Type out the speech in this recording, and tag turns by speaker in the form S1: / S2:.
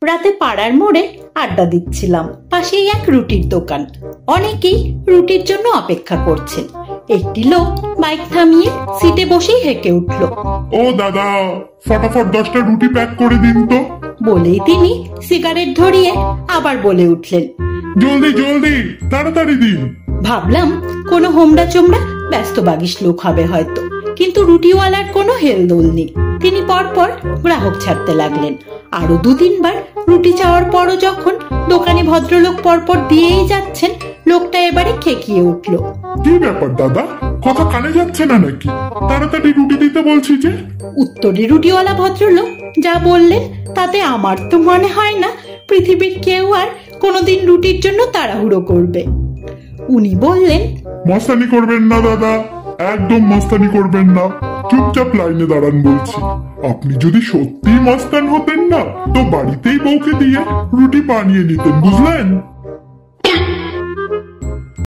S1: রাতে পাড়ার মোড়ে আড্ডা দিচ্ছিলাম। পাশেই এক রুটির দোকান। অনেকেই রুটির জন্য অপেক্ষা করছেন। একটি লোক বাইক থামিয়ে সিটে বসেই হেঁকে উঠল,
S2: ও দাদা, ফটাফট 10টা রুটি প্যাক করে দিন তো।
S1: বলেই তিনি সিগারেট ধরিয়ে আবার বলে উঠলেন,
S2: জলদি জলদি, তাড়াতাড়ি দিন। ভাবলাম
S1: কোনো হোমড়া চোমড়া ব্যস্ত বাগিস লোক হবে হয়তো, কিন্তু রুটিওয়ালার কোনো হেলদোল নেই। তিনি পরপর গ্রাহক ছাড়তে লাগলেন। আরো 2-3 বার রুটি চাওয়ার পরও যখন দোকানে ভদ্রলোক পরপর দিয়েই যাচ্ছেন, লোকটা এবারে খেকিয়ে উঠল,
S2: কি ব্যাপার দাদা, কথা কানে যাচ্ছে না নাকি? তাড়াতাড়ি রুটি দিতে বলছি যে।
S1: উত্তরে রুটিওয়ালা ভদ্রলোক যা বললেন তাতে আমার তো মনে হয় না পৃথিবীর কেউ আর কোনোদিন রুটির জন্য তাড়াহুড়ো করবে। উনি বললেন,
S2: মস্তানি করবেন না দাদা, একদম মস্তানি করবেন না, চুপচাপ লাইনে দাঁড়ান বলছি। আপনি যদি সত্যি মস্তান হতেন না, তো বাড়িতেই বউকে দিয়ে রুটি বানিয়ে নিতেন, বুঝলেন?